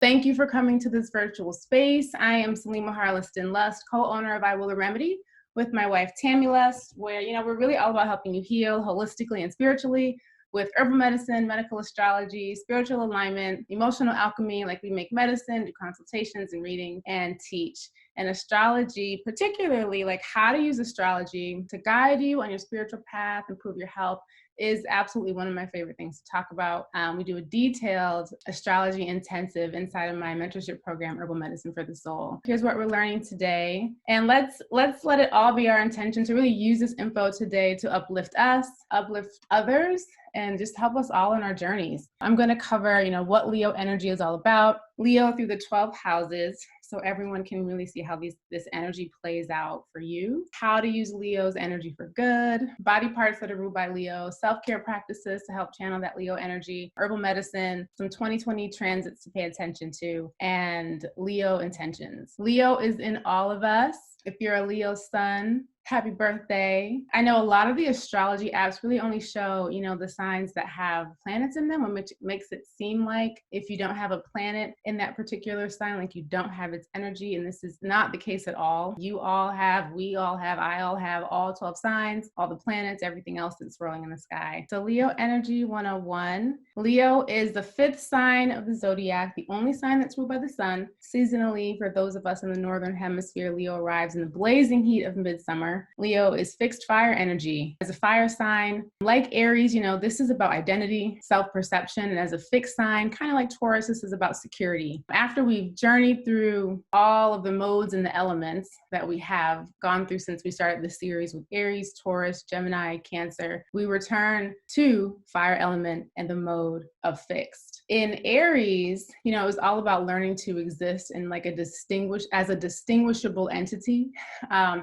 Thank you for coming to this virtual space. I am Selima Harleston Lust, co-owner of I Will a Remedy with my wife Tammy Lust, where we're really all about helping you heal holistically and spiritually with herbal medicine, medical astrology, spiritual alignment, emotional alchemy, like we make medicine, do consultations and reading, and teach. And astrology, particularly like how to use astrology to guide you on your spiritual path, improve your health, is absolutely one of my favorite things to talk about. We do a detailed astrology intensive inside of my mentorship program, Herbal Medicine for the Soul. Here's what we're learning today. And let's let it all be our intention to really use this info today to uplift us, uplift others, and just help us all in our journeys. I'm going to cover, what Leo energy is all about, Leo through the 12 houses, so everyone can really see how this energy plays out for you, how to use Leo's energy for good, body parts that are ruled by Leo, self-care practices to help channel that Leo energy, herbal medicine, some 2020 transits to pay attention to, and Leo intentions. Leo is in all of us. If you're a Leo sun, happy birthday. I know a lot of the astrology apps really only show, the signs that have planets in them, which makes it seem like if you don't have a planet in that particular sign, like you don't have its energy. And this is not the case at all. You all have, we all have, I all have all 12 signs, all the planets, everything else that's swirling in the sky. So Leo energy 101. Leo is the 5th sign of the zodiac, the only sign that's ruled by the sun. Seasonally, for those of us in the northern hemisphere, Leo arrives in the blazing heat of midsummer. Leo is fixed fire energy. As a fire sign, like Aries, this is about identity, self-perception, and as a fixed sign, kind of like Taurus, this is about security. After we've journeyed through all of the modes and the elements that we have gone through since we started the series with Aries, Taurus, Gemini, Cancer, we return to fire element and the mode of fixed. In Aries, it was all about learning to exist in like a distinguishable entity.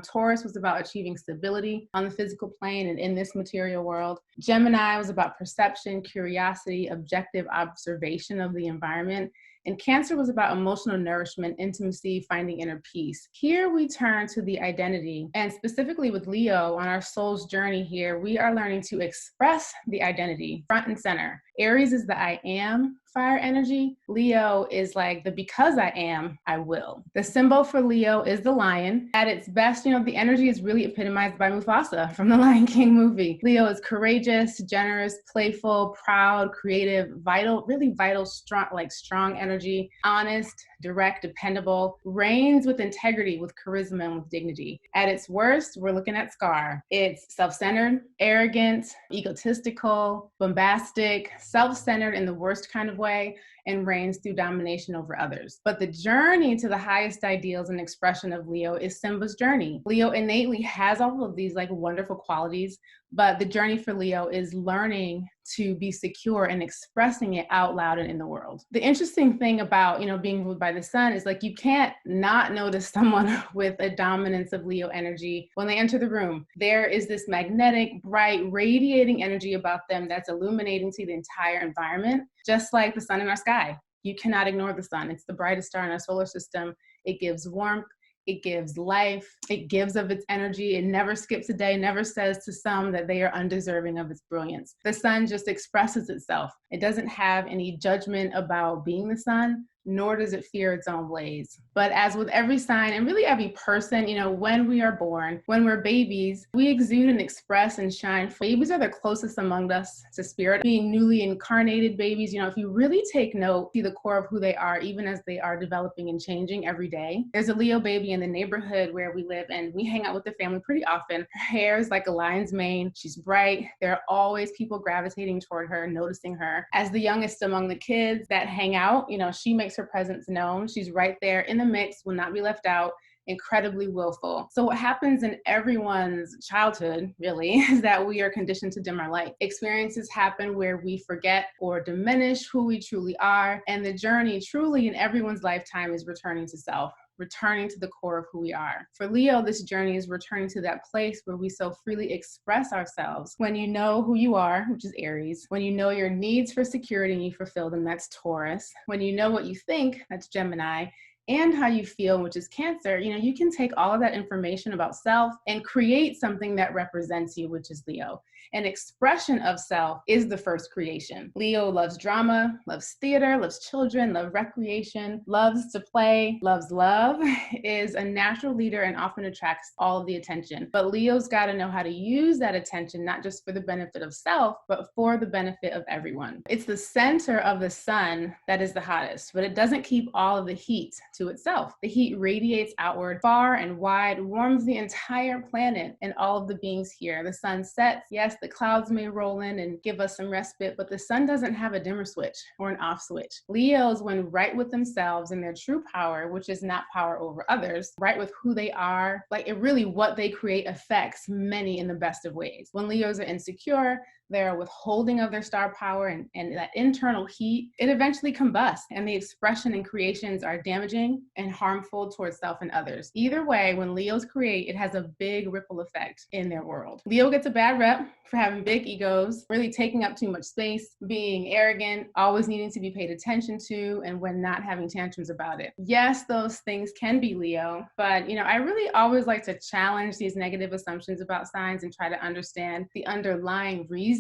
Taurus was about achieving stability on the physical plane and in this material world. Gemini was about perception, curiosity, objective observation of the environment. And Cancer was about emotional nourishment, intimacy, finding inner peace. Here we turn to the identity, and specifically with Leo on our soul's journey here, we are learning to express the identity front and center. Aries is the I am fire energy. Leo is like the because I am, I will. The symbol for Leo is the lion. At its best, the energy is really epitomized by Mufasa from the Lion King movie. Leo is courageous, generous, playful, proud, creative, vital, really vital, strong energy, honest, direct, dependable, reigns with integrity, with charisma, and with dignity. At its worst, we're looking at Scar. It's self-centered, arrogant, egotistical, bombastic, self-centered in the worst kind of way, and reigns through domination over others. But the journey to the highest ideals and expression of Leo is Simba's journey. Leo innately has all of these like wonderful qualities, but the journey for Leo is learning to be secure and expressing it out loud and in the world. The interesting thing about, being ruled by the sun is like you can't not notice someone with a dominance of Leo energy when they enter the room. There is this magnetic, bright, radiating energy about them that's illuminating to the entire environment, just like the sun in our sky. You cannot ignore the sun. It's the brightest star in our solar system. It gives warmth. It gives life. It gives of its energy. It never skips a day, never says to some that they are undeserving of its brilliance. The sun just expresses itself. It doesn't have any judgment about being the sun, nor does it fear its own blaze. But as with every sign and really every person, when we are born, when we're babies, we exude and express and shine. Babies are the closest among us to spirit. Being newly incarnated babies, if you really take note, see the core of who they are, even as they are developing and changing every day. There's a Leo baby in the neighborhood where we live, and we hang out with the family pretty often. Her hair is like a lion's mane. She's bright. There are always people gravitating toward her, noticing her. As the youngest among the kids that hang out, she makes her presence known. She's right there in the mix, will not be left out, incredibly willful. So what happens in everyone's childhood, really, is that we are conditioned to dim our light. Experiences happen where we forget or diminish who we truly are, and the journey truly in everyone's lifetime is returning to self, returning to the core of who we are. For Leo, this journey is returning to that place where we so freely express ourselves. When you know who you are, which is Aries. When you know your needs for security and you fulfill them, that's Taurus. When you know what you think, that's Gemini. and how you feel, which is Cancer, you can take all of that information about self and create something that represents you, which is Leo. An expression of self is the first creation. Leo loves drama, loves theater, loves children, loves recreation, loves to play, loves love, is a natural leader and often attracts all of the attention. But Leo's got to know how to use that attention, not just for the benefit of self, but for the benefit of everyone. It's the center of the sun that is the hottest, but it doesn't keep all of the heat to itself. The heat radiates outward far and wide, warms the entire planet and all of the beings here. The sun sets, yes, the clouds may roll in and give us some respite, but the sun doesn't have a dimmer switch or an off switch. Leos, when right with themselves and their true power, which is not power over others, right with who they are, like it really what they create affects many in the best of ways. When Leos are insecure, they're withholding of their star power and that internal heat, it eventually combusts and the expression and creations are damaging and harmful towards self and others. Either way, when Leos create, it has a big ripple effect in their world. Leo gets a bad rep for having big egos, really taking up too much space, being arrogant, always needing to be paid attention to, and when not having tantrums about it. Yes, those things can be Leo, but I really always like to challenge these negative assumptions about signs and try to understand the underlying reasons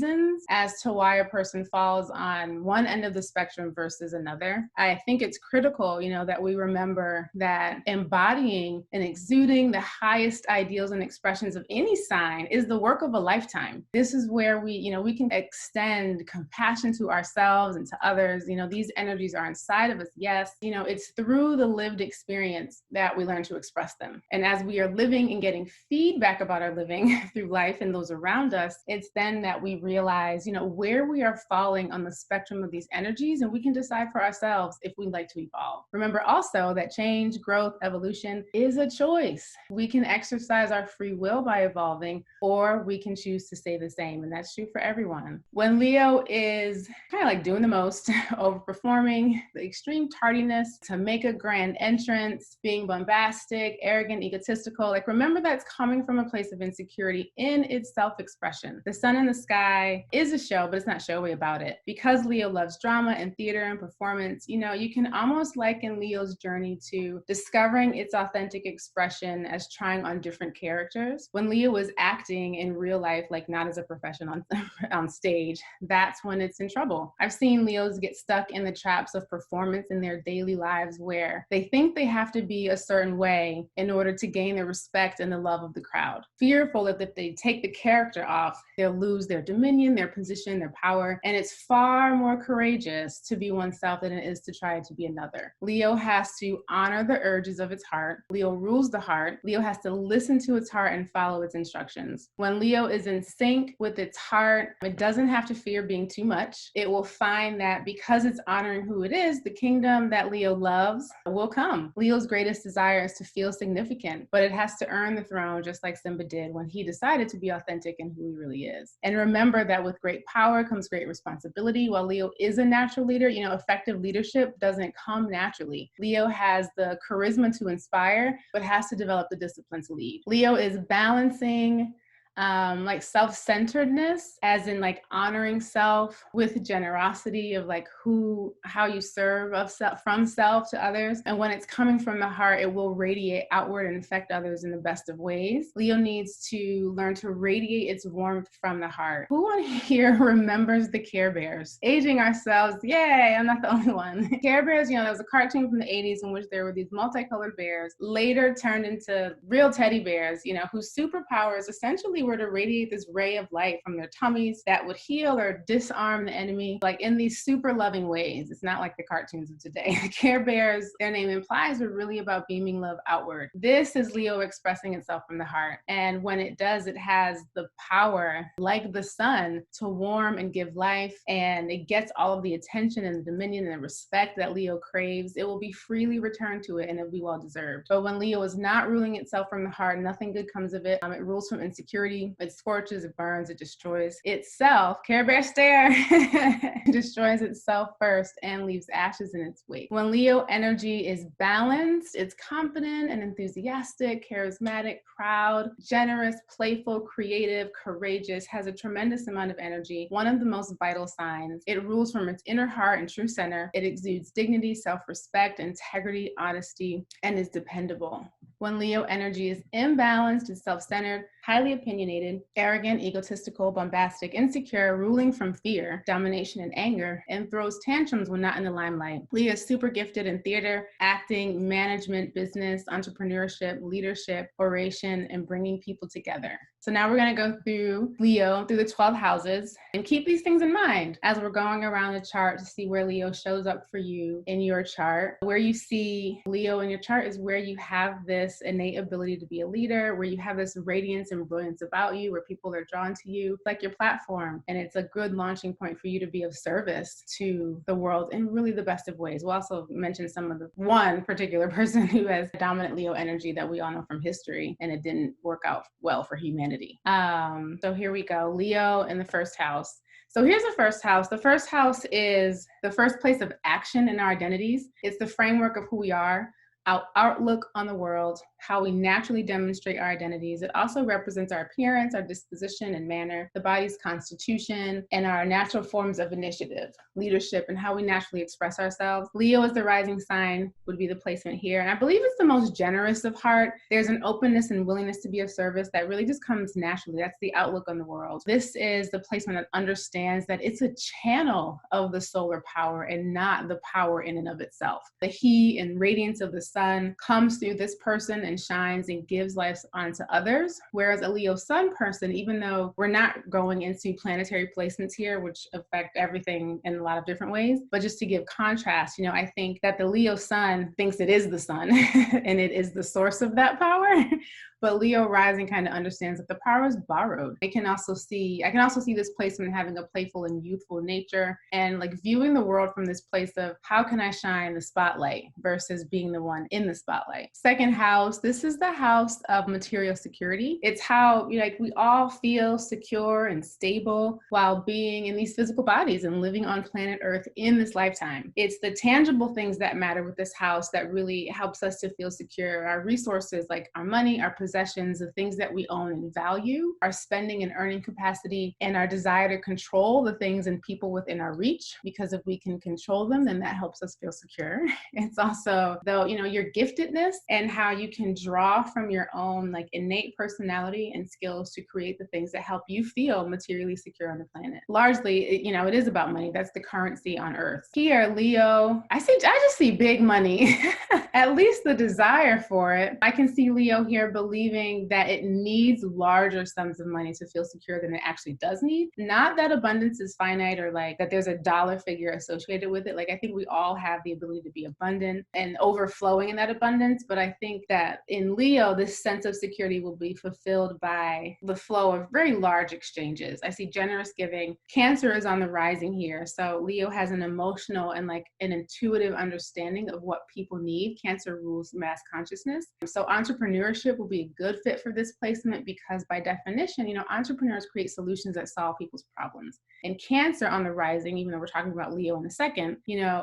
as to why a person falls on one end of the spectrum versus another. I think it's critical, that we remember that embodying and exuding the highest ideals and expressions of any sign is the work of a lifetime. This is where we can extend compassion to ourselves and to others. These energies are inside of us. Yes, it's through the lived experience that we learn to express them. And as we are living and getting feedback about our living through life and those around us, it's then that we realize, where we are falling on the spectrum of these energies, and we can decide for ourselves if we'd like to evolve. Remember also that change, growth, evolution is a choice. We can exercise our free will by evolving, or we can choose to stay the same, and that's true for everyone. When Leo is kind of like doing the most, overperforming, the extreme tardiness to make a grand entrance, being bombastic, arrogant, egotistical, remember that's coming from a place of insecurity in its self-expression. The sun in the sky is a show, but it's not showy about it. Because Leo loves drama and theater and performance, you can almost liken Leo's journey to discovering its authentic expression as trying on different characters. When Leo is acting in real life, not as a professional on stage, that's when it's in trouble. I've seen Leos get stuck in the traps of performance in their daily lives where they think they have to be a certain way in order to gain the respect and the love of the crowd, fearful that if they take the character off, they'll lose their dominion, their position, their power. And it's far more courageous to be oneself than it is to try to be another. Leo has to honor the urges of its heart. Leo rules the heart. Leo has to listen to its heart and follow its instructions. When Leo is in sync with its heart, it doesn't have to fear being too much. It will find that because it's honoring who it is, the kingdom that Leo loves will come. Leo's greatest desire is to feel significant, but it has to earn the throne just like Simba did when he decided to be authentic in who he really is. And remember that with great power comes great responsibility. While Leo is a natural leader, effective leadership doesn't come naturally. Leo has the charisma to inspire, but has to develop the discipline to lead. Leo is balancing self-centeredness, as in honoring self with generosity of how you serve of self, from self to others. And when it's coming from the heart, it will radiate outward and affect others in the best of ways. Leo needs to learn to radiate its warmth from the heart. Who on here remembers the Care Bears? Aging ourselves, yay, I'm not the only one. Care Bears, there was a cartoon from the 80s in which there were these multicolored bears, later turned into real teddy bears, whose superpowers essentially were to radiate this ray of light from their tummies that would heal or disarm the enemy, in these super loving ways. It's not like the cartoons of today. Care Bears, their name implies, are really about beaming love outward. This is Leo expressing itself from the heart. And when it does, it has the power, like the sun, to warm and give life. And it gets all of the attention and the dominion and the respect that Leo craves. It will be freely returned to it and it'll be well deserved. But when Leo is not ruling itself from the heart, nothing good comes of it. It rules from insecurity, authority. It scorches, it burns, it destroys itself. Care Bear stare. Destroys itself first and leaves ashes in its wake. When Leo energy is balanced, it's confident and enthusiastic, charismatic, proud, generous, playful, creative, courageous, has a tremendous amount of energy. One of the most vital signs. It rules from its inner heart and true center. It exudes dignity, self-respect, integrity, honesty, and is dependable. When Leo energy is imbalanced, it's self-centered, highly opinionated, arrogant, egotistical, bombastic, insecure, ruling from fear, domination, and anger, and throws tantrums when not in the limelight. Leo is super gifted in theater, acting, management, business, entrepreneurship, leadership, oration, and bringing people together. So now we're going to go through Leo, through the 12 houses, and keep these things in mind as we're going around the chart to see where Leo shows up for you in your chart. Where you see Leo in your chart is where you have this innate ability to be a leader, where you have this radiance and brilliance about you, where people are drawn to you. It's like your platform, and it's a good launching point for you to be of service to the world in really the best of ways. We'll also mention some of the one particular person who has dominant Leo energy that we all know from history, and it didn't work out well for humanity. So here we go, Leo in the first house. So here's the first house. The first house is the first place of action in our identities. It's the framework of who we are, our outlook on the world, how we naturally demonstrate our identities. It also represents our appearance, our disposition and manner, the body's constitution, and our natural forms of initiative, leadership, and how we naturally express ourselves. Leo is the rising sign, would be the placement here. And I believe it's the most generous of heart. There's an openness and willingness to be of service that really just comes naturally. That's the outlook on the world. This is the placement that understands that it's a channel of the solar power and not the power in and of itself. The heat and radiance of the sun comes through this person and shines and gives life onto others. Whereas a Leo sun person, even though we're not going into planetary placements here, which affect everything in a lot of different ways, but just to give contrast, I think that the Leo sun thinks it is the sun and it is the source of that power. But Leo rising kind of understands that the power is borrowed. I can also see this placement having a playful and youthful nature, and like viewing the world from this place of how can I shine the spotlight versus being the one in the spotlight. Second house, this is the house of material security. It's how we all feel secure and stable while being in these physical bodies and living on planet Earth in this lifetime. It's the tangible things that matter with this house that really helps us to feel secure. Our resources, like our money, our possessions, the things that we own and value, our spending and earning capacity, and our desire to control the things and people within our reach, because if we can control them, then that helps us feel secure. It's also, though, your giftedness and how you can draw from your own innate personality and skills to create the things that help you feel materially secure on the planet. Largely, it is about money. That's the currency on Earth. Here, Leo, I just see big money, at least the desire for it. I can see Leo here believing that it needs larger sums of money to feel secure than it actually does need. Not that abundance is finite or that there's a dollar figure associated with it. I think we all have the ability to be abundant and overflowing in that abundance. But I think that in Leo, this sense of security will be fulfilled by the flow of very large exchanges. I see generous giving. Cancer is on the rising here. So Leo has an emotional and an intuitive understanding of what people need. Cancer rules mass consciousness. So entrepreneurship will be a good fit for this placement because by definition, entrepreneurs create solutions that solve people's problems. And Cancer on the rising, even though we're talking about Leo in a second,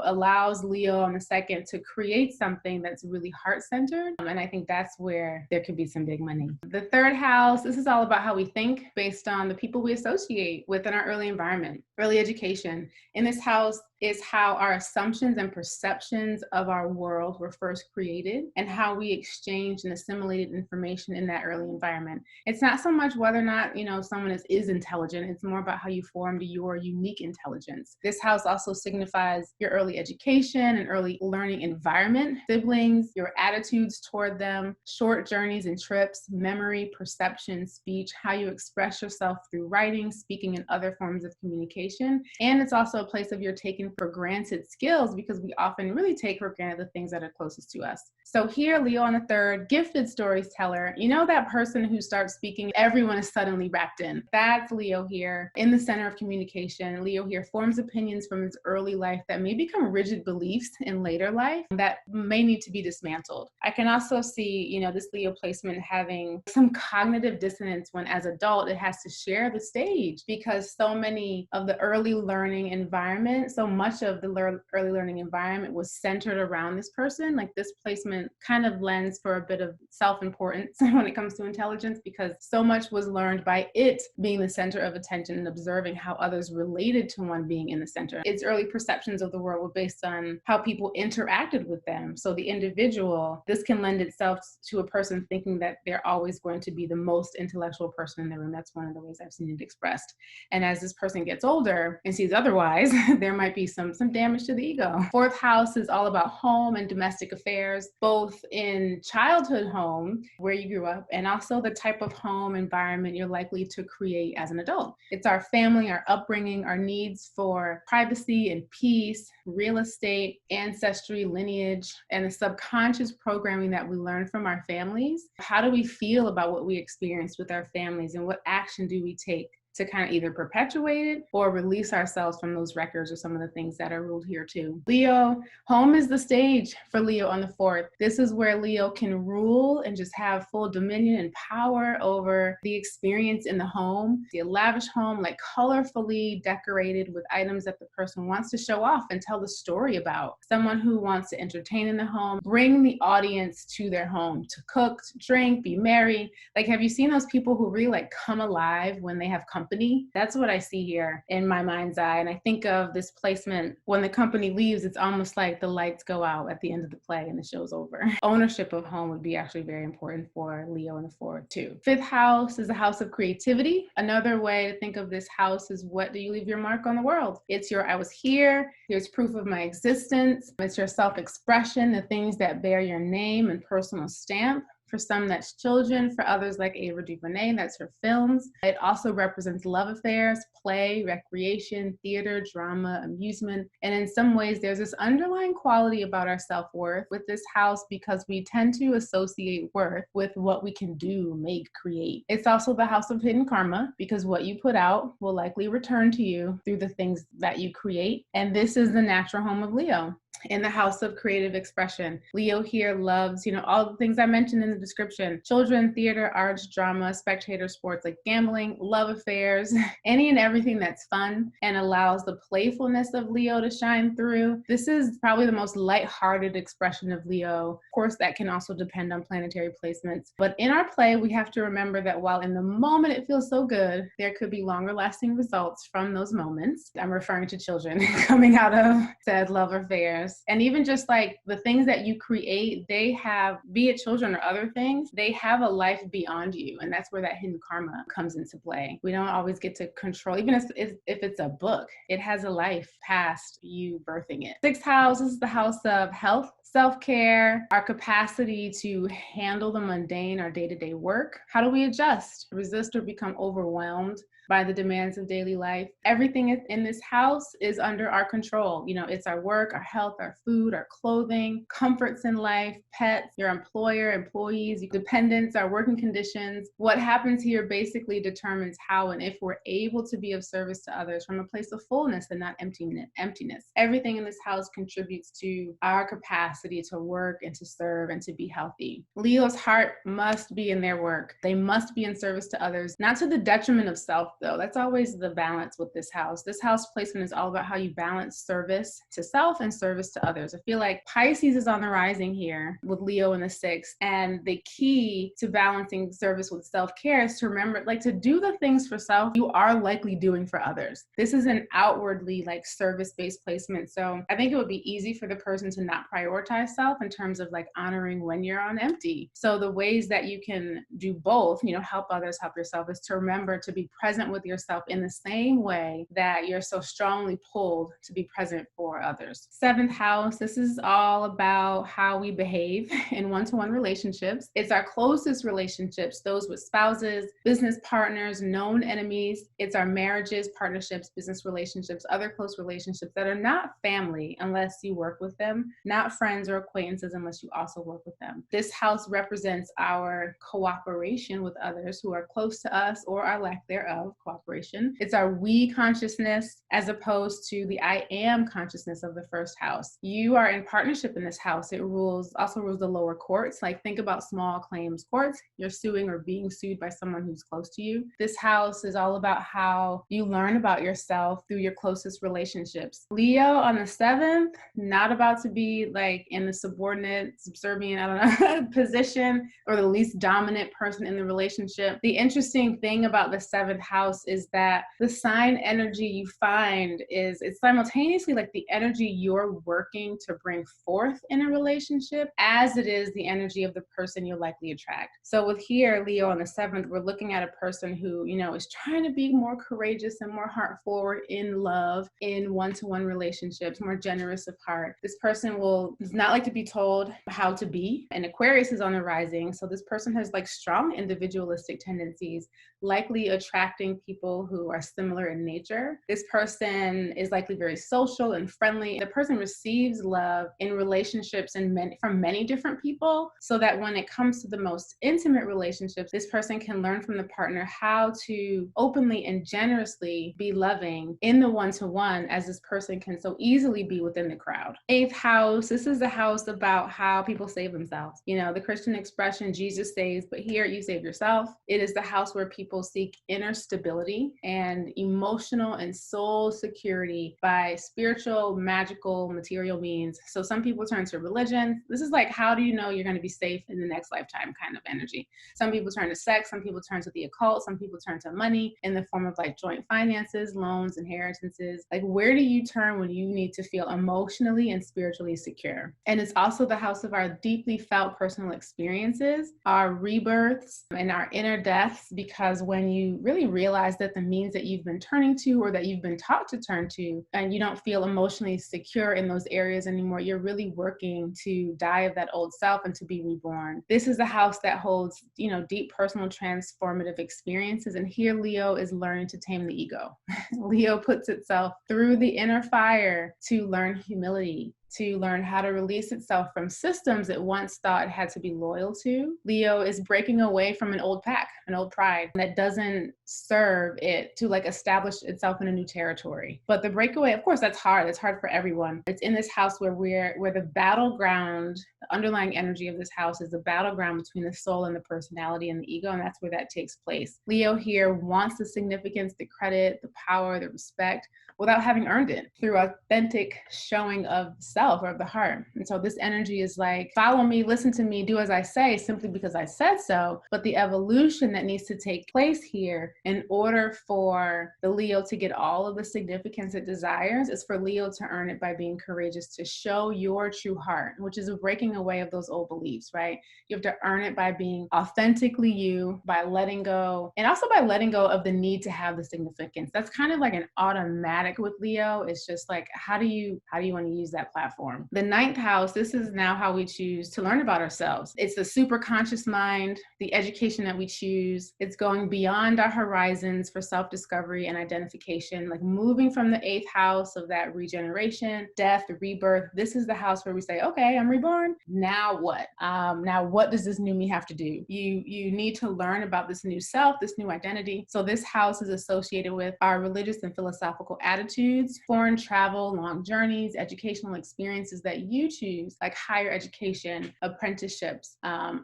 allows Leo on the second to create something that's really heart-centered. And I think that's where there could be some big money. The third house, this is all about how we think based on the people we associate with in our early environment, early education. In this house is how our assumptions and perceptions of our world were first created and how we exchanged and assimilated information in that early environment. It's not so much whether or not, someone is intelligent. It's more about how you formed your unique intelligence. This house also signifies your early education and early learning environment, siblings, your attitudes toward them, short journeys and trips, memory, perception, speech, how you express yourself through writing, speaking, and other forms of communication. And it's also a place of your taking for granted skills because we often really take for granted the things that are closest to us. So here, Leo on the 3rd, gifted storyteller. You know that person who starts speaking, everyone is suddenly wrapped in. That's Leo here in the center of communication. Leo here forms opinions from his early life that may become rigid beliefs in later life that may need to be dismantled. I can also see, this Leo placement having some cognitive dissonance when as adult it has to share the stage because so many of the early learning environment, so much of the early learning environment was centered around this person. Like this placement kind of lends for a bit of self-importance when it comes to intelligence because so much was learned by it being the center of attention and observing how others related to one being in the center. Its early perceptions of the world were based on how people interacted with them. So the individual, this can lend itself to a person thinking that they're always going to be the most intellectual person in the room. That's one of the ways I've seen it expressed. And as this person gets older and sees otherwise, there might be some damage to the ego. 4th house is all about home and domestic affairs, both in childhood home, where you grew up, and also the type of home environment you're likely to create as an adult. It's our family, our upbringing, our needs for privacy and peace, real estate, ancestry, lineage, and the subconscious programming that we learn from our families. How do we feel about what we experienced with our families, and what action do we take to kind of either perpetuate it or release ourselves from those records or some of the things that are ruled here too. Leo, home is the stage for Leo on the 4th. This is where Leo can rule and just have full dominion and power over the experience in the home. The lavish home, like colorfully decorated with items that the person wants to show off and tell the story about. Someone who wants to entertain in the home, bring the audience to their home, to cook, to drink, be merry. Like, have you seen those people who really like come alive when they have company? That's what I see here in my mind's eye. And I think of this placement, when the company leaves, it's almost like the lights go out at the end of the play and the show's over. Ownership of home would be actually very important for Leo in the 4th too. 5th house is a house of creativity. Another way to think of this house is, what do you leave your mark on the world? It's your, I was here, here's proof of my existence. It's your self-expression, the things that bear your name and personal stamp. For some, that's children. For others, like Ava DuVernay, that's her films. It also represents love affairs, play, recreation, theater, drama, amusement. And in some ways, there's this underlying quality about our self-worth with this house because we tend to associate worth with what we can do, make, create. It's also the house of hidden karma because what you put out will likely return to you through the things that you create. And this is the natural home of Leo. In the house of creative expression, Leo here loves, all the things I mentioned in the description: children, theater, arts, drama, spectator sports like gambling, love affairs, any and everything that's fun and allows the playfulness of Leo to shine through. This is probably the most lighthearted expression of Leo. Of course, that can also depend on planetary placements. But in our play, we have to remember that while in the moment it feels so good, there could be longer lasting results from those moments. I'm referring to children coming out of said love affairs. And even just like the things that you create, they have, be it children or other things, they have a life beyond you. And that's where that hidden karma comes into play. We don't always get to control, even if it's a book, it has a life past you birthing it. 6th house is the house of health, self-care, our capacity to handle the mundane, our day-to-day work. How do we adjust, resist, or become overwhelmed by the demands of daily life? Everything in this house is under our control. It's our work, our health, our food, our clothing, comforts in life, pets, your employer, employees, your dependents, our working conditions. What happens here basically determines how and if we're able to be of service to others from a place of fullness and not emptiness. Everything in this house contributes to our capacity to work and to serve and to be healthy. Leo's heart must be in their work. They must be in service to others, not to the detriment of self, though. That's always the balance with this house. This house placement is all about how you balance service to self and service to others. I feel like Pisces is on the rising here with Leo in the 6th. And the key to balancing service with self-care is to remember, to do the things for self you are likely doing for others. This is an outwardly service-based placement. So I think it would be easy for the person to not prioritize prioritize self in terms of like honoring when you're on empty. So the ways that you can do both, help others, help yourself, is to remember to be present with yourself in the same way that you're so strongly pulled to be present for others. Seventh house, this is all about how we behave in one-to-one relationships. It's our closest relationships, those with spouses, business partners, known enemies. It's our marriages, partnerships, business relationships, other close relationships that are not family unless you work with them, not friends or acquaintances unless you also work with them. This house represents our cooperation with others who are close to us, or our lack thereof, cooperation. It's our we consciousness as opposed to the I am consciousness of the first house. You are in partnership in this house. It also rules the lower courts. Like, think about small claims courts. You're suing or being sued by someone who's close to you. This house is all about how you learn about yourself through your closest relationships. Leo on the 7th, not about to be like in the subordinate, subservient, position, or the least dominant person in the relationship. The interesting thing about the 7th house is that the sign energy you find it's simultaneously like the energy you're working to bring forth in a relationship, as it is the energy of the person you'll likely attract. So with here, Leo on the 7th, we're looking at a person who, is trying to be more courageous and more heart forward in love, in one-to-one relationships, more generous of heart. This person does not like to be told how to be. And Aquarius is on the rising. So this person has like strong individualistic tendencies, likely attracting people who are similar in nature. This person is likely very social and friendly. The person receives love in relationships from many different people, so that when it comes to the most intimate relationships, this person can learn from the partner how to openly and generously be loving in the one-to-one, as this person can so easily be within the crowd. 8th house, this is the house about how people save themselves. The Christian expression, Jesus saves, but here you save yourself. It is the house where people seek inner stability and emotional and soul security by spiritual, magical, material means. So some people turn to religion. This is like, how do you know you're going to be safe in the next lifetime kind of energy. Some people turn to sex, some people turn to the occult, some people turn to money in the form of like joint finances, loans, inheritances. Like, where do you turn when you need to feel emotionally and spiritually secure? And it's also the house of our deeply felt personal experiences, our rebirths, and our inner deaths, because when you really realize that the means that you've been turning to, or that you've been taught to turn to, and you don't feel emotionally secure in those areas anymore, you're really working to die of that old self and to be reborn. This is the house that holds, deep personal transformative experiences. And here Leo is learning to tame the ego. Leo puts itself through the inner fire to learn humility, to learn how to release itself from systems it once thought it had to be loyal to. Leo is breaking away from an old pack, an old pride that doesn't serve it to like establish itself in a new territory. But the breakaway, of course, that's hard. It's hard for everyone. It's in this house where the battleground, the underlying energy of this house is the battleground between the soul and the personality and the ego, and that's where that takes place. Leo here wants the significance, the credit, the power, the respect, without having earned it, through authentic showing of self or of the heart. And so this energy is like, follow me, listen to me, do as I say, simply because I said so. But the evolution that needs to take place here in order for the Leo to get all of the significance it desires is for Leo to earn it by being courageous to show your true heart, which is a breaking away of those old beliefs, right? You have to earn it by being authentically you, by letting go, and also by letting go of the need to have the significance. That's kind of like an automatic with Leo. It's just like, how do you want to use that platform? The 9th house, this is now how we choose to learn about ourselves. It's the super conscious mind, the education that we choose. It's going beyond our horizons for self-discovery and identification, like moving from the 8th house of that regeneration, death, rebirth. This is the house where we say, okay, I'm reborn. Now what? Now what does this new me have to do? You need to learn about this new self, this new identity. So this house is associated with our religious and philosophical attitudes, foreign travel, long journeys, educational experiences that you choose, like higher education, apprenticeships,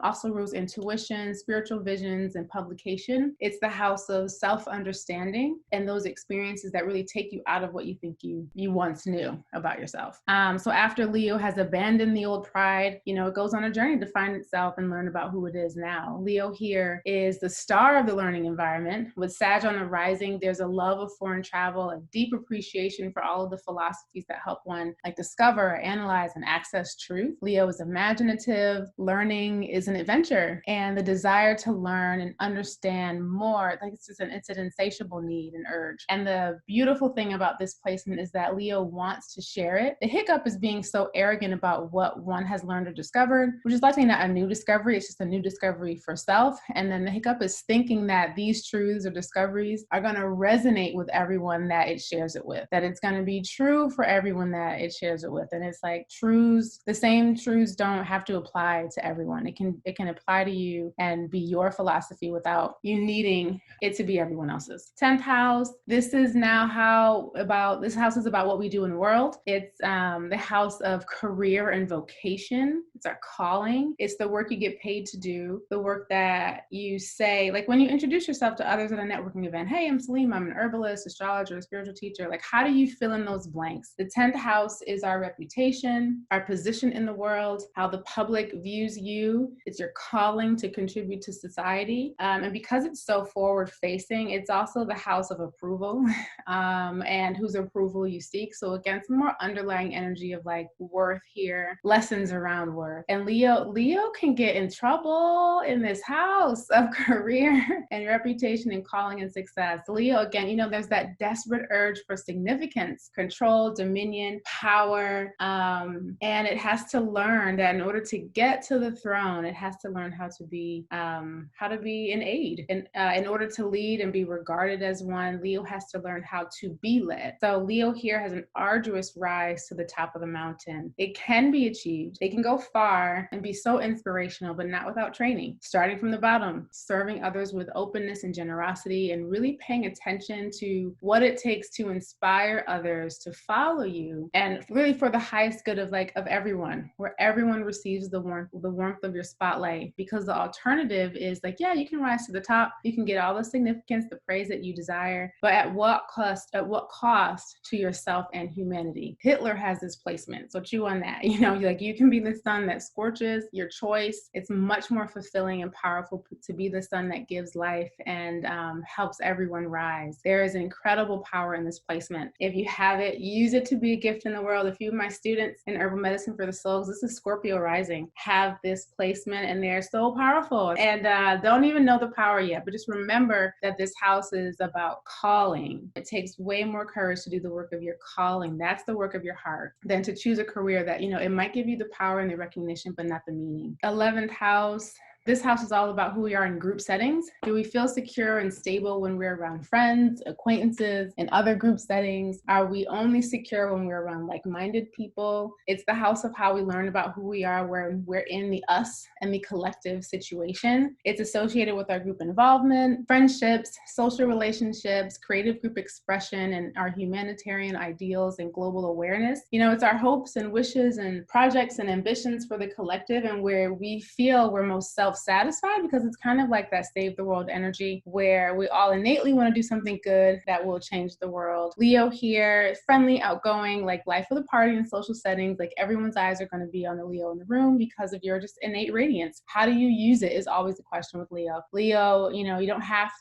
also rules intuition, spiritual visions, and publication. It's the house of self-understanding and those experiences that really take you out of what you think you once knew about yourself. So after Leo has abandoned the old pride, it goes on a journey to find itself and learn about who it is now. Leo here is the star of the learning environment. With Sag on the rising, there's a love of foreign travel, a deep appreciation for all of the philosophies that help one like discover discover, analyze, and access truth. Leo is imaginative. Learning is an adventure, and the desire to learn and understand more, like it's an insatiable need and urge. And the beautiful thing about this placement is that Leo wants to share it. The hiccup is being so arrogant about what one has learned or discovered, which is likely not a new discovery. It's just a new discovery for self. And then the hiccup is thinking that these truths or discoveries are going to resonate with everyone that it shares it with, that it's going to be true for everyone that it shares it with. And it's like truths, the same truths don't have to apply to everyone. It can apply to you and be your philosophy without you needing it to be everyone else's. 10th house, this house is about what we do in the world. It's the house of career and vocation. It's our calling. It's the work you get paid to do, the work that you say, like when you introduce yourself to others at a networking event, hey, I'm Selima, I'm an herbalist, astrologer, a spiritual teacher. Like, how do you fill in those blanks? The 10th house is our reputation, our position in the world, how the public views you. It's your calling to contribute to society. And because it's so forward facing, it's also the house of approval and whose approval you seek. So again, some more underlying energy of like worth here, lessons around worth. And Leo can get in trouble in this house of career and reputation and calling and success. Leo, again, there's that desperate urge for significance, control, dominion, power. And it has to learn that in order to get to the throne, it has to learn how to be an aid. And in order to lead and be regarded as one, Leo has to learn how to be led. So Leo here has an arduous rise to the top of the mountain. It can be achieved. It can go far and be so inspirational, but not without training. Starting from the bottom, serving others with openness and generosity, and really paying attention to what it takes to inspire others to follow you, and really for the highest good of everyone, where everyone receives the warmth of your spotlight. Because the alternative is like, yeah, you can rise to the top, you can get all the significance, the praise that you desire, but at what cost? At what cost to yourself and humanity? Hitler has this placement, so chew on that. You can be the sun that scorches, your choice. It's much more fulfilling and powerful to be the sun that gives life and helps everyone rise. There is incredible power in this placement. If you have it, use it to be a gift in the world. A few of my students in Herbal Medicine for the Souls, this is Scorpio rising, have this placement, and they're so powerful and don't even know the power yet. But just remember that this house is about calling. It takes way more courage to do the work of your calling. That's the work of your heart, than to choose a career that, it might give you the power and the recognition, but not the meaning. 11th house. This house is all about who we are in group settings. Do we feel secure and stable when we're around friends, acquaintances, and other group settings? Are we only secure when we're around like-minded people? It's the house of how we learn about who we are when we're in the us and the collective situation. It's associated with our group involvement, friendships, social relationships, creative group expression, and our humanitarian ideals and global awareness. It's our hopes and wishes and projects and ambitions for the collective, and where we feel we're most self-satisfied, because it's kind of like that save the world energy where we all innately want to do something good that will change the world. Leo here, friendly, outgoing, like life of the party in social settings, like everyone's eyes are going to be on the Leo in the room because of your just innate radiance. How do you use it is always the question with Leo. Leo, you don't have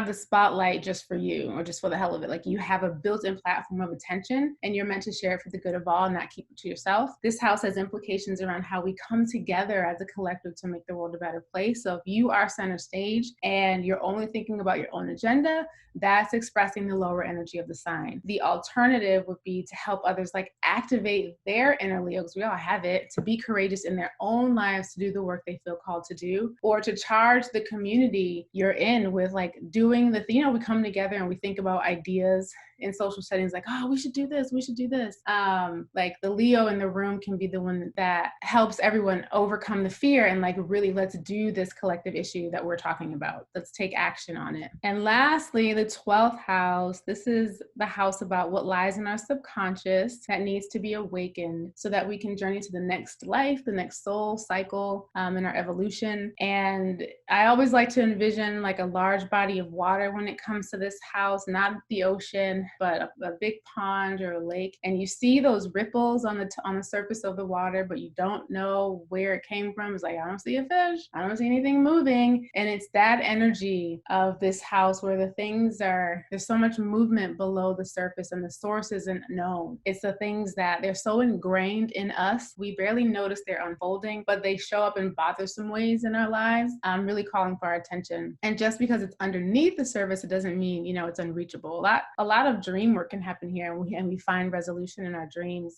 the spotlight just for you or just for the hell of it. Like, you have a built-in platform of attention, and you're meant to share it for the good of all, not keep it to yourself. This house has implications around how we come together as a collective to make the world a better place. So if you are center stage and you're only thinking about your own agenda, that's expressing the lower energy of the sign. The alternative would be to help others activate their inner Leo, because we all have it, to be courageous in their own lives, to do the work they feel called to do, or to charge the community you're in with doing the thing. We come together and we think about ideas in social settings, oh, we should do this, we should do this. The Leo in the room can be the one that helps everyone overcome the fear and really, let's do this collective issue that we're talking about. Let's take action on it. And lastly, the 12th house. This is the house about what lies in our subconscious that needs to be awakened so that we can journey to the next life, the next soul cycle in our evolution. And I always like to envision a large body of water when it comes to this house, not the ocean, but a big pond or a lake, and you see those ripples on the surface of the water, but you don't know where it came from. It's like, I don't see a fish, I don't see anything moving. And it's that energy of this house where there's so much movement below the surface and the source isn't known. It's the things that they're so ingrained in us, we barely notice they're unfolding, but they show up in bothersome ways in our lives, really calling for our attention. And just because it's underneath the surface, it doesn't mean, it's unreachable. A lot of dream work can happen here, and we find resolution in our dreams.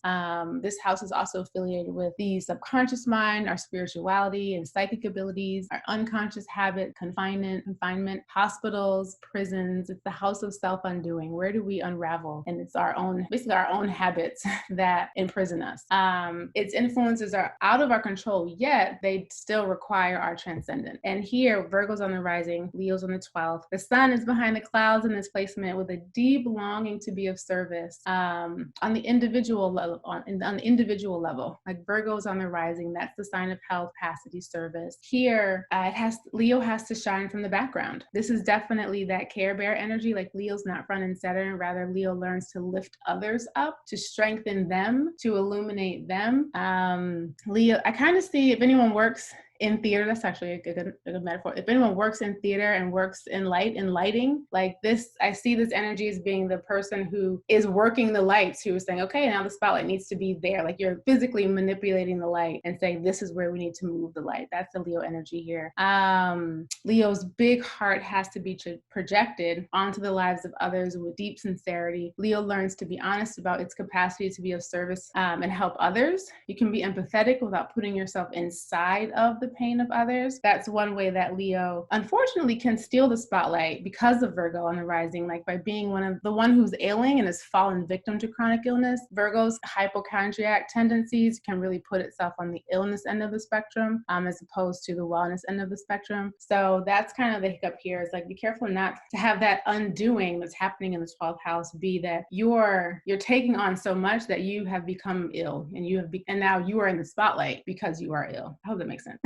This house is also affiliated with the subconscious mind, our spirituality and psychic abilities, our unconscious habit, confinement, hospitals, prisons. It's the house of self-undoing. Where do we unravel? And it's basically our own habits that imprison us. Its influences are out of our control, yet they still require our transcendent. And here, Virgo's on the rising, Leo's on the 12th. The sun is behind the clouds in this placement with a deep longing to be of service on the individual level. On the individual level, like Virgo's on the rising, that's the sign of health, capacity, service. Here, Leo has to shine from the background. This is definitely that Care Bear energy. Like Leo's not front and center, and rather Leo learns to lift others up, to strengthen them, to illuminate them. Leo, I kind of see, if anyone works in theater, that's actually a good metaphor. If anyone works in theater and works in lighting, like this, I see this energy as being the person who is working the lights, who is saying, okay, now the spotlight needs to be there. Like you're physically manipulating the light and saying, this is where we need to move the light. That's the Leo energy here. Leo's big heart has to be projected onto the lives of others with deep sincerity. Leo learns to be honest about its capacity to be of service and help others. You can be empathetic without putting yourself inside of the pain of others. That's one way that Leo, unfortunately, can steal the spotlight because of Virgo on the rising, like by being the one who's ailing and has fallen victim to chronic illness. Virgo's hypochondriac tendencies can really put itself on the illness end of the spectrum, as opposed to the wellness end of the spectrum. So that's kind of the hiccup here. Is like, be careful not to have that undoing that's happening in the 12th house be that you're taking on so much that you have become ill, and now you are in the spotlight because you are ill. I hope that makes sense.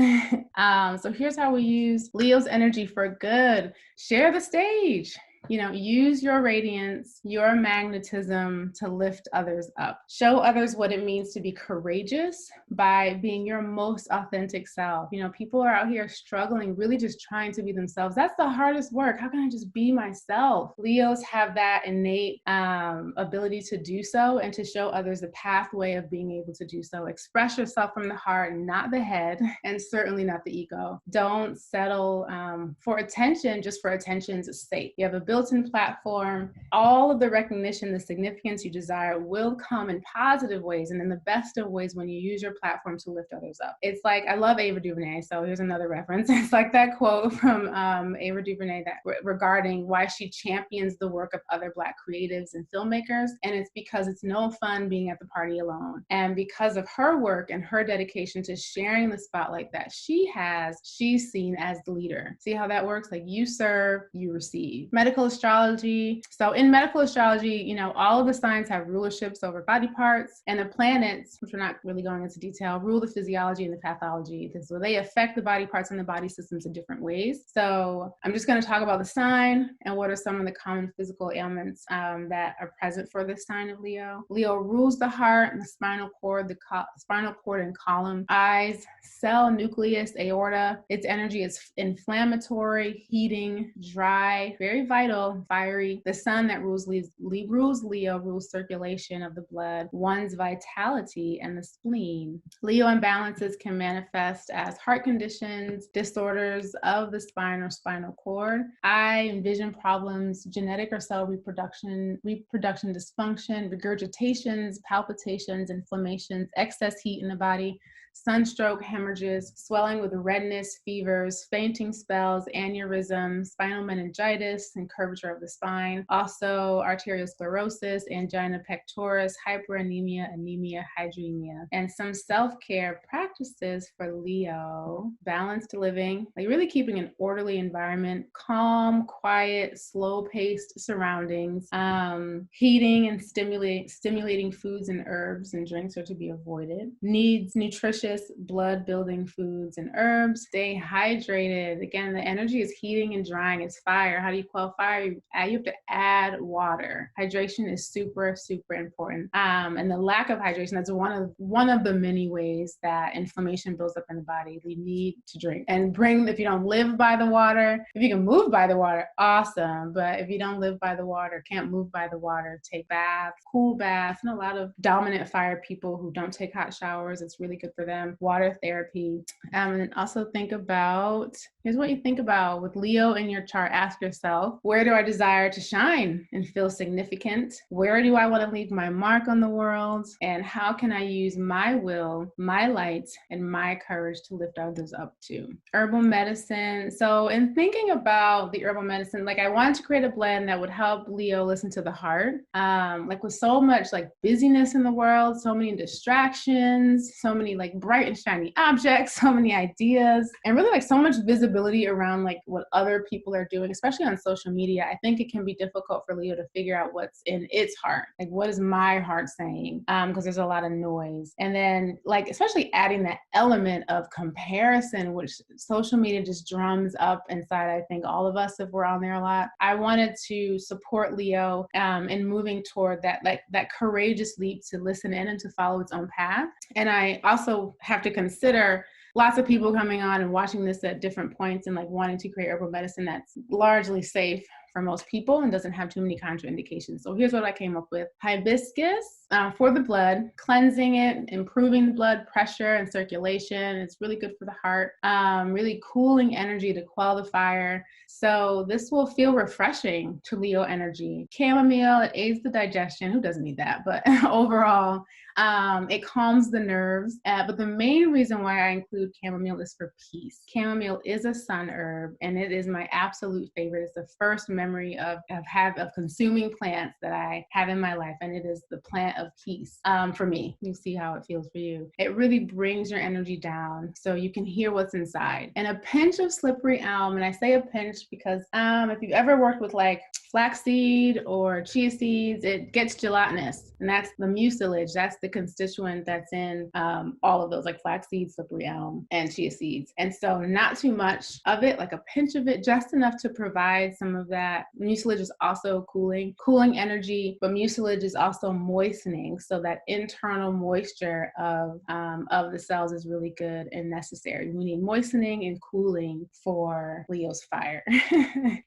So here's how we use Leo's energy for good. Share the stage. Use your radiance, your magnetism to lift others up. Show others what it means to be courageous by being your most authentic self. People are out here struggling, really just trying to be themselves. That's the hardest work. How can I just be myself? Leos have that innate ability to do so and to show others the pathway of being able to do so. Express yourself from the heart, not the head, and certainly not the ego. Don't settle for attention just for attention's sake. You have a built-in platform. All of the recognition, the significance you desire will come in positive ways and in the best of ways when you use your platform to lift others up. It's like, I love Ava DuVernay, so here's another reference. It's like that quote from Ava DuVernay regarding why she champions the work of other Black creatives and filmmakers, and it's because it's no fun being at the party alone. And because of her work and her dedication to sharing the spotlight that she's seen as the leader. See how that works? Like, you serve, you receive. Medical astrology. So in medical astrology, all of the signs have rulerships over body parts, and the planets, which we're not really going into detail, rule the physiology and the pathology. So they affect the body parts and the body systems in different ways. So I'm just going to talk about the sign and what are some of the common physical ailments that are present for this sign of Leo. Leo rules the heart and the spinal cord, spinal cord and column, eyes, cell, nucleus, aorta. Its energy is inflammatory, heating, dry, very vital, fiery. The sun that rules Leo rules circulation of the blood, one's vitality, and the spleen. Leo imbalances can manifest as heart conditions, disorders of the spine or spinal cord, eye and vision problems, genetic or cell reproduction dysfunction, regurgitations, palpitations, inflammations, excess heat in the body, sunstroke, hemorrhages, swelling with redness, fevers, fainting spells, aneurysm, spinal meningitis, and curvature of the spine. Also, arteriosclerosis, angina pectoris, hyperenemia, anemia, hydremia. And some self-care practices for Leo: balanced living, like really keeping an orderly environment, calm, quiet, slow-paced surroundings. Heating and stimulating foods and herbs and drinks are to be avoided. Needs nutrition nutritious blood building foods and herbs. Stay hydrated. Again, the energy is heating and drying. It's fire. How do you quell fire? You have to add water. Hydration is super, super important. And the lack of hydration, that's one of the many ways that inflammation builds up in the body. We need to drink and if you don't live by the water, if you can move by the water, awesome. But if you don't live by the water, can't move by the water, take baths, cool baths, and a lot of dominant fire people who don't take hot showers, it's really good for them. Water therapy. And also think about, here's what you think about with Leo in your chart. Ask yourself, where do I desire to shine and feel significant? Where do I want to leave my mark on the world? And how can I use my will, my light, and my courage to lift others up too? Herbal medicine. So in thinking about the herbal medicine, like I wanted to create a blend that would help Leo listen to the heart. Like with so much like busyness in the world, so many distractions, so many like bright and shiny objects, so many ideas, and really like so much visibility around like what other people are doing, especially on social media. I think it can be difficult for Leo to figure out what's in its heart. Like, what is my heart saying? Because there's a lot of noise. And then like, especially adding that element of comparison, which social media just drums up inside, I think all of us, if we're on there a lot. I wanted to support Leo in moving toward that, like that courageous leap to listen in and to follow its own path. And I also have to consider lots of people coming on and watching this at different points and like wanting to create herbal medicine that's largely safe for most people and doesn't have too many contraindications. So here's what I came up with. Hibiscus for the blood, cleansing it, improving the blood pressure and circulation. It's really good for the heart. Really cooling energy to quell the fire. So this will feel refreshing to Leo energy. Chamomile, it aids the digestion. Who doesn't need that? But overall, it calms the nerves. But the main reason why I include chamomile is for peace. Chamomile is a sun herb, and it is my absolute favorite. It's the first memory of consuming plants that I have in my life, and it is the plant of peace for me. You see how it feels for you. It really brings your energy down so you can hear what's inside. And a pinch of slippery elm, and I say a pinch because if you've ever worked with like flaxseed or chia seeds, it gets gelatinous, and that's the mucilage. That's the constituent that's in all of those, like flaxseed, slippery elm, and chia seeds. And so not too much of it, like a pinch of it, just enough to provide some of that. Mucilage is also cooling energy, but mucilage is also moistening. So that internal moisture of the cells is really good and necessary. We need moistening and cooling for Leo's fire.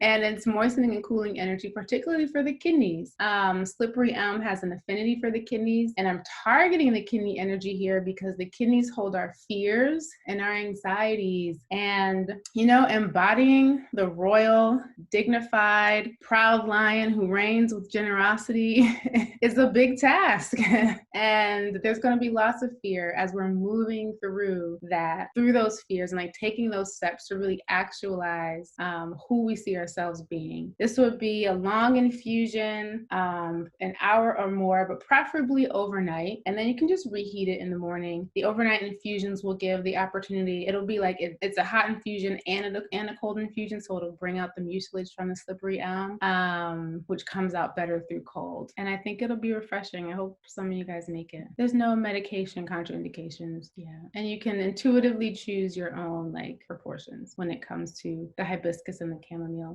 And it's moistening and cooling energy, particularly for the kidneys. Slippery elm has an affinity for the kidneys, and I'm targeting the kidney energy here because the kidneys hold our fears and our anxieties. And, you know, embodying the royal, dignified, proud lion who reigns with generosity is a big task. And there's going to be lots of fear as we're moving through those fears and like taking those steps to really actualize who we see ourselves being. This would be a long infusion, an hour or more, but preferably overnight. And then you can just reheat it in the morning. The overnight infusions will give the opportunity. It'll be like it's a hot infusion and a cold infusion, so it'll bring out the mucilage from the slippery elm, which comes out better through cold. And I think it'll be refreshing. I hope some of you guys make it. There's no medication contraindications. Yeah. And you can intuitively choose your own like proportions when it comes to the hibiscus and the chamomile.